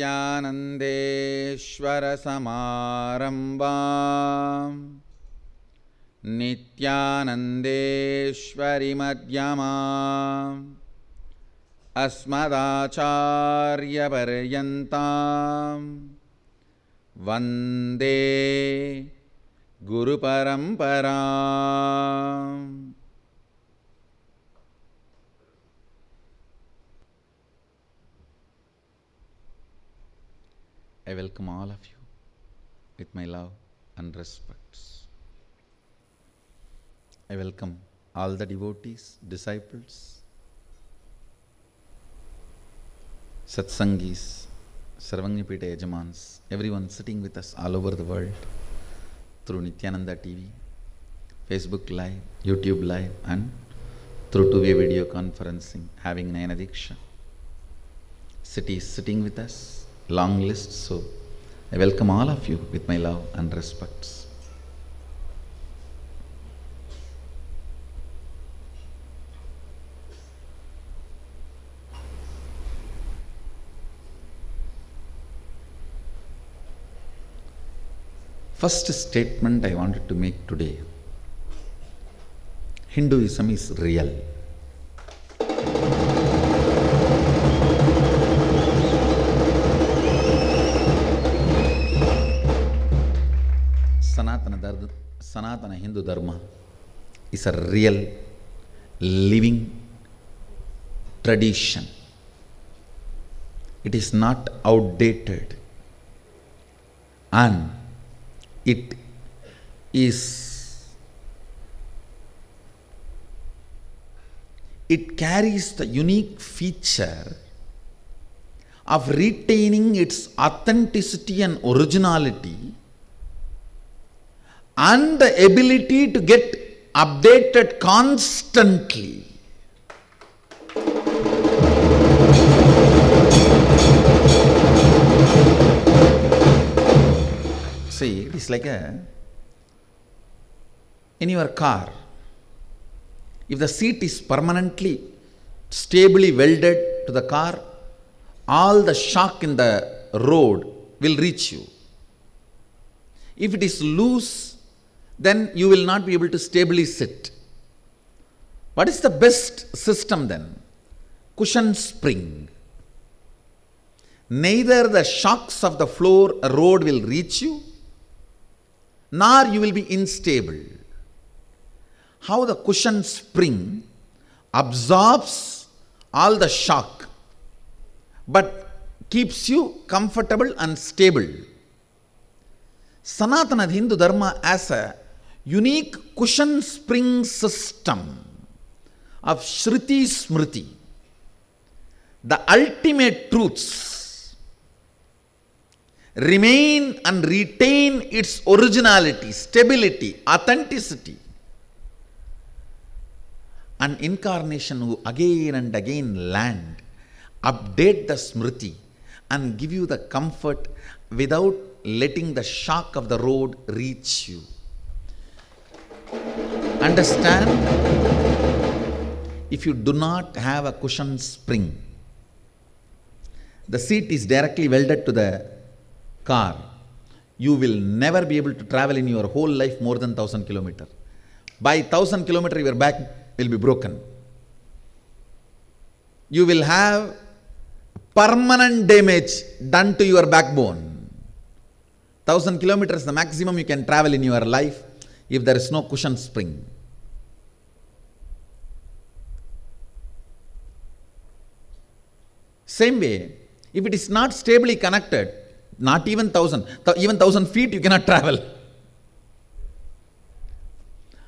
नित्यानन्देश्वरसमारम्भां नित्यानन्देश्वरिमध्यमाम् अस्मदाचार्यपर्यन्तां वन्दे गुरुपरम्पराम्. I welcome all of you with my love and respects. I welcome all the devotees, disciples, Satsangis, Sarvangnipita Yajamans, everyone sitting with us all over the world through Nityananda TV, Facebook Live, YouTube Live, and through two-way video conferencing, having Nayana Diksha. Cities sitting with us, long list, so I welcome all of you with my love and respects. First statement I wanted to make today: Hinduism is real. Sanatana Hindu Dharma is a real, living tradition. It is not outdated, and it carries the unique feature of retaining its authenticity and originality, and the ability to get updated constantly. See, it is like in your car, if the seat is permanently, stably welded to the car, all the shock in the road will reach you. If it is loose, then you will not be able to stably sit. What is the best system then? Cushion spring. Neither the shocks of the floor road will reach you, nor you will be unstable. How the cushion spring absorbs all the shock, but keeps you comfortable and stable. Sanatana Hindu Dharma as a unique cushion spring system of Shruti Smriti, the ultimate truths, remain and retain its originality, stability, authenticity. An incarnation who again and again land, update the Smriti and give you the comfort without letting the shock of the road reach you. Understand? If you do not have a cushion spring, the seat is directly welded to the car, you will never be able to travel in your whole life more than 1,000 kilometers. By 1,000 kilometers, your back will be broken. You will have permanent damage done to your backbone. 1,000 kilometers, the maximum you can travel in your life if there is no cushion spring. Same way, if it is not stably connected, not even 1,000, even 1,000 feet you cannot travel.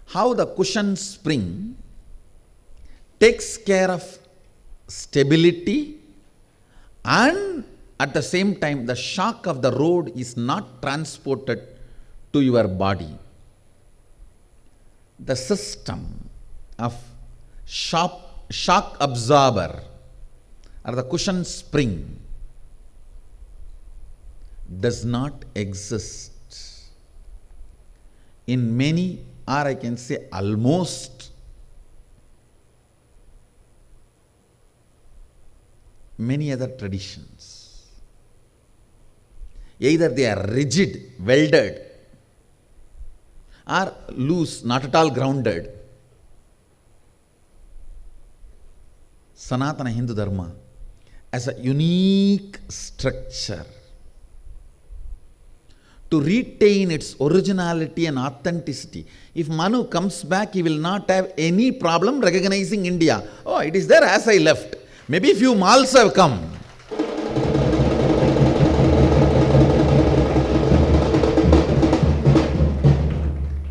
How the cushion spring takes care of stability, and at the same time the shock of the road is not transported to your body. The system of shock absorber or the cushion spring does not exist in many, or I can say almost, many other traditions. Either they are rigid, welded, or loose, not at all grounded. Sanatana Hindu Dharma as a unique structure to retain its originality and authenticity. If Manu comes back, he will not have any problem recognizing India. Oh, it is there as I left. Maybe few malls have come.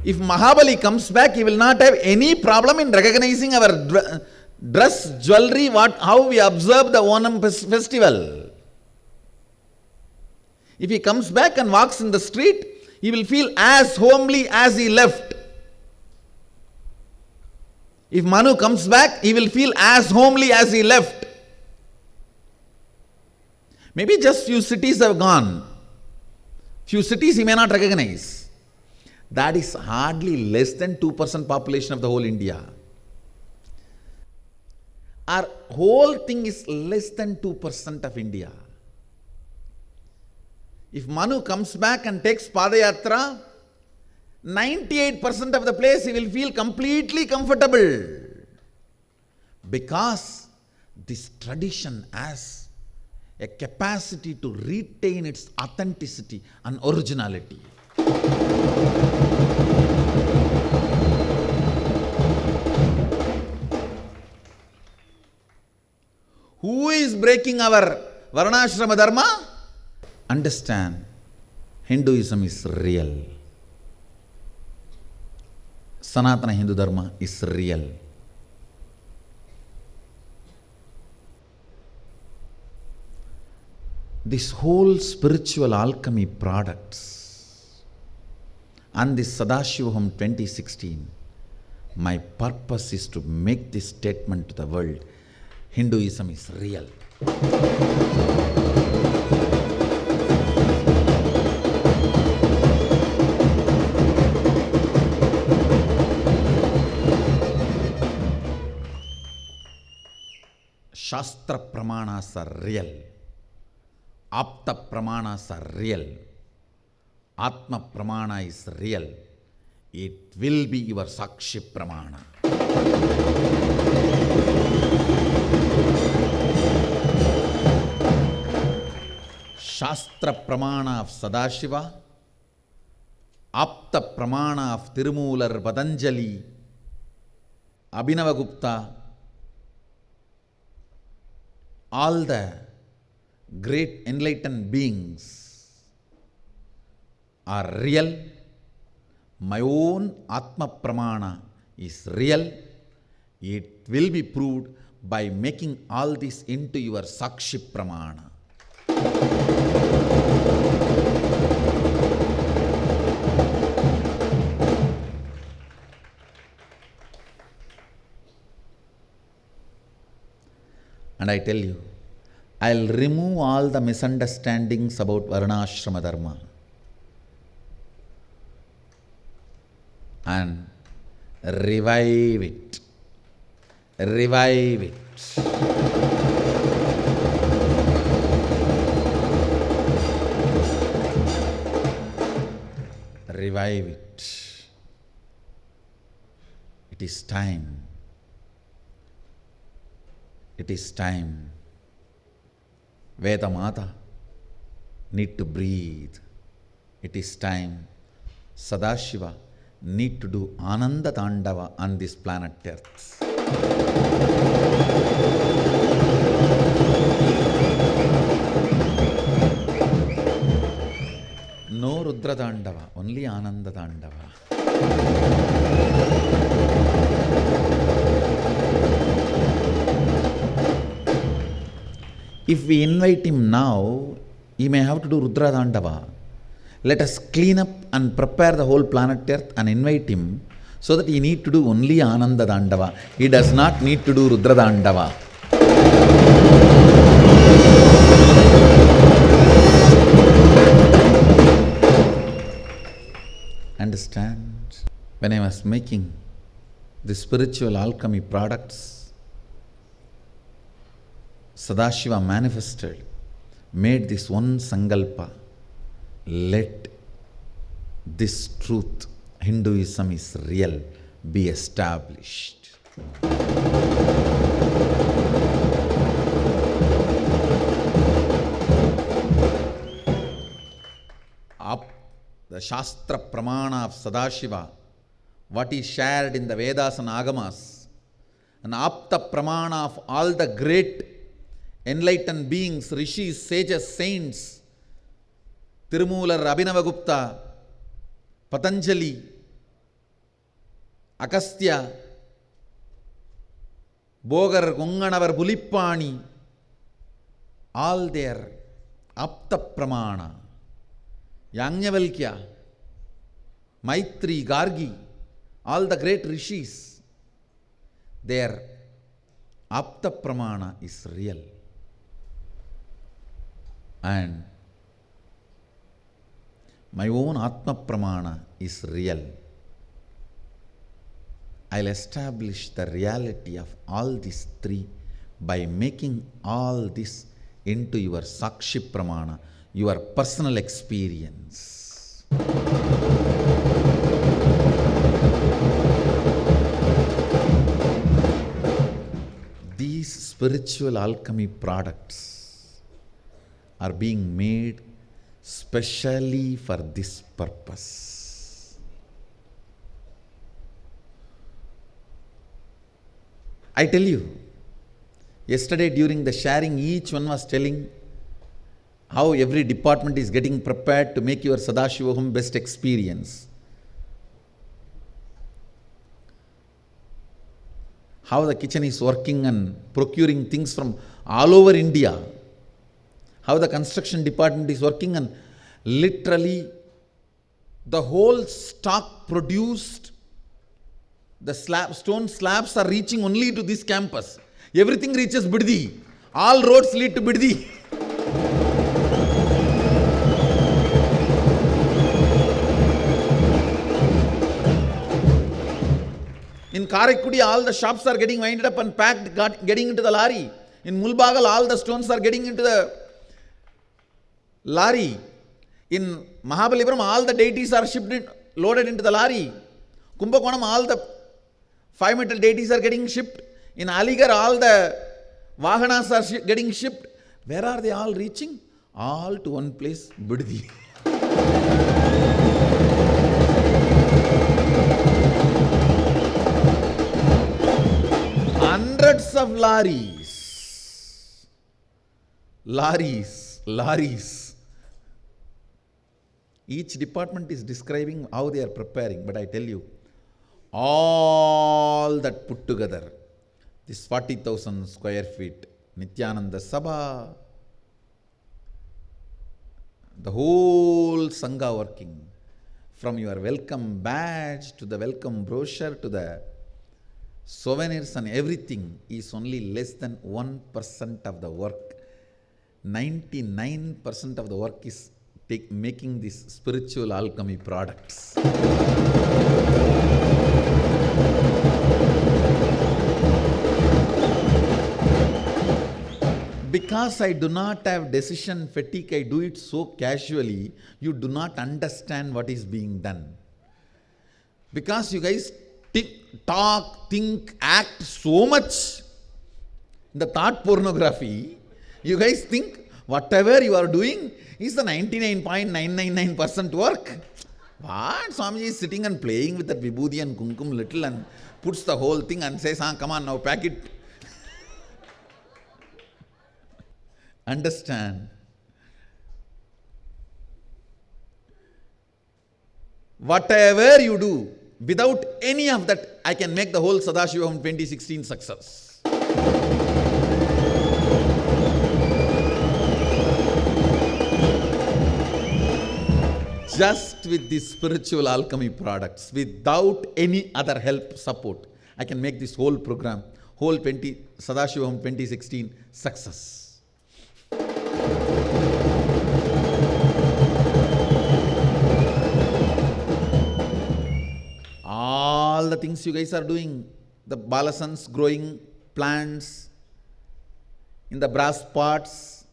If Mahabali comes back, he will not have any problem in recognizing our dress, jewelry, how we observe the Onam festival. If he comes back and walks in the street, he will feel as homely as he left. If Manu comes back, he will feel as homely as he left. Maybe just few cities have gone. Few cities he may not recognize. That is hardly less than 2% population of the whole India. Our whole thing is less than 2% of India. If Manu comes back and takes Padayatra, 98% of the place he will feel completely comfortable. Because this tradition has a capacity to retain its authenticity and originality. Who is breaking our Varnashrama Dharma? Understand, Hinduism is real. Sanatana Hindu Dharma is real. This whole spiritual alchemy products and this Sadashivam 2016, my purpose is to make this statement to the world. Hinduism is real. Shastra pramanas are real. Apta pramanas are real. Atma pramana is real. It will be your Sakshi pramana. Shastra pramana of Sadashiva, Apta pramana of Tirumular Patanjali, Abhinavagupta, all the great enlightened beings are real. My own Atma Pramana is real. It will be proved by making all this into your Sakshi Pramana. And I tell you, I'll remove all the misunderstandings about Varnashrama Dharma and revive it. Revive it. Revive it. It is time. It is time. Vedamata need to breathe. It is time. Sadashiva need to do Ananda Tandava on this planet Earth. No Rudra Tandava, only Ananda Tandava. If we invite him now, he may have to do Rudra Tandava. Let us clean up and prepare the whole planet Earth and invite him so that he need to do only Ananda Tandava. He does not need to do Rudra Tandava. Understand? When I was making the spiritual alchemy products, Sadashiva manifested, made this one sankalpa let this truth, Hinduism is real, be established. Up the Shastra Pramana of Sadashiva, what is shared in the Vedas and Agamas, and Apta Pramana of all the great enlightened beings, rishis, sages, saints, Tirumular, Abhinavagupta, Patanjali, Agastya, Bogar, Gunganavar, Bulippani, all their Apta Pramana, Yajnavalkya, Maitri, Gargi, all the great rishis, their Apta Pramana is real. And my own Atma Pramana is real. I'll establish the reality of all these three by making all this into your Sakshi Pramana, your personal experience. These spiritual alchemy products are being made specially for this purpose. I tell you, yesterday during the sharing, each one was telling how every department is getting prepared to make your Sadashiva Home best experience. How the kitchen is working and procuring things from all over India. How the construction department is working, and literally the whole stock produced, the stone slabs are reaching only to this campus. Everything reaches Biddi. All roads lead to Biddi. In Karaikudi, all the shops are getting winded up and packed, getting into the lorry. In Mulbagal, all the stones are getting into the lorry. In Mahabalipuram, all the deities are loaded into the lorry. Kumbakonam, all the 5 metal deities are getting shipped. In Aligarh, all the Vahanas are getting shipped. Where are they all reaching? All to one place, Biddi. Hundreds of lorries. Each department is describing how they are preparing, but I tell you, all that put together, this 40,000 square feet, Nityananda Sabha, the whole Sangha working, from your welcome badge to the welcome brochure to the souvenirs and everything, is only less than 1% of the work. 99% of the work is making these spiritual alchemy products. Because I do not have decision fatigue, I do it so casually, you do not understand what is being done. Because you guys talk, think, act so much in the thought pornography, you guys think whatever you are doing is the 99.999% work. What? Swamiji is sitting and playing with that vibhuti and kumkum little and puts the whole thing and says, come on now, pack it. Understand? Whatever you do, without any of that, I can make the whole Sadashiva Home 2016 success. Just with these spiritual alchemy products, without any other help, support, I can make this whole program, whole Sadashiva Home 2016 success. All the things you guys are doing, the balasans growing plants in the brass pots,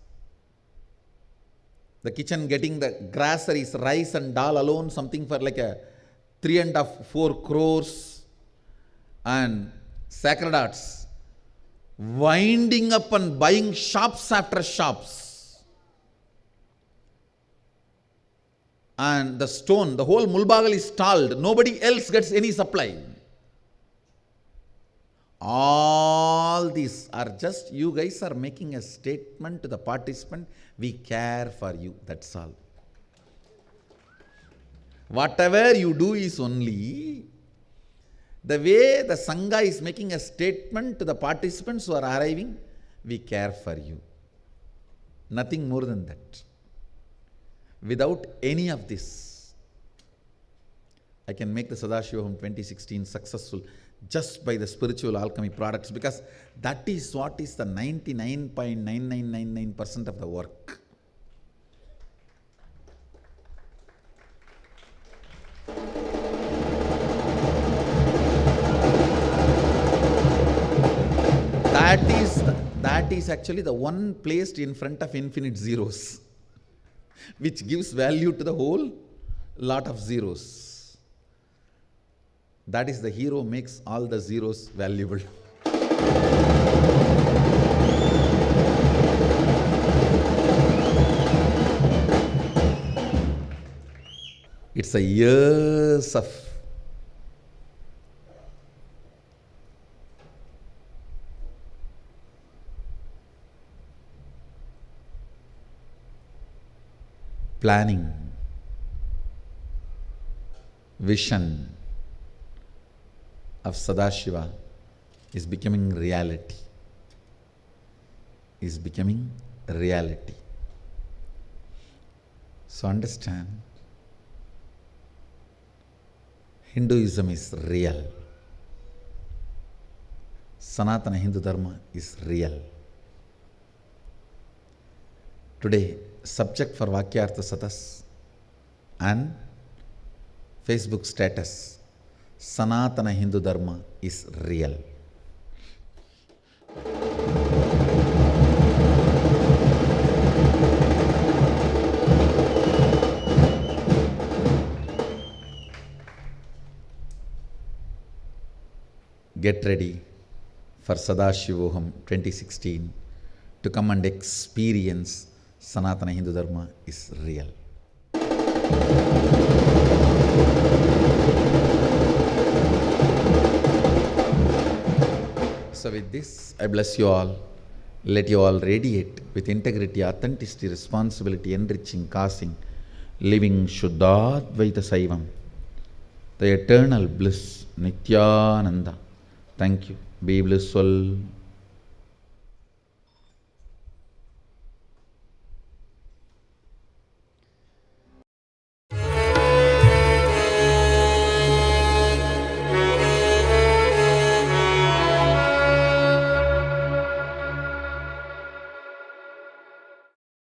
The kitchen getting the groceries, rice and dal alone, something for like a 3.5-4 crores, and Sacred Arts winding up and buying shops after shops. And the stone, the whole Mulbagal is stalled. Nobody else gets any supply. All these are just, you guys are making a statement to the participant, we care for you, that's all. Whatever you do is only the way the Sangha is making a statement to the participants who are arriving, we care for you. Nothing more than that. Without any of this, I can make the Sadashiva 2016 successful just by the spiritual alchemy products, because that is what is the 99.9999% of the work. That is actually the one placed in front of infinite zeros, which gives value to the whole lot of zeros. That is the hero makes all the zeros valuable. It's a years of planning, vision of Sadashiva is becoming reality. Is becoming reality. So understand, Hinduism is real. Sanatana Hindu Dharma is real. Today, subject for Vakyartha Satas and Facebook status, Sanatana Hindu Dharma is real. Get ready for Sadashivoham 2016 to come and experience Sanatana Hindu Dharma is real. So with this, I bless you all. Let you all radiate with integrity, authenticity, responsibility, enriching, causing, living Shuddhadvaita Saivam, the eternal bliss, Nityananda. Thank you. Be blissful.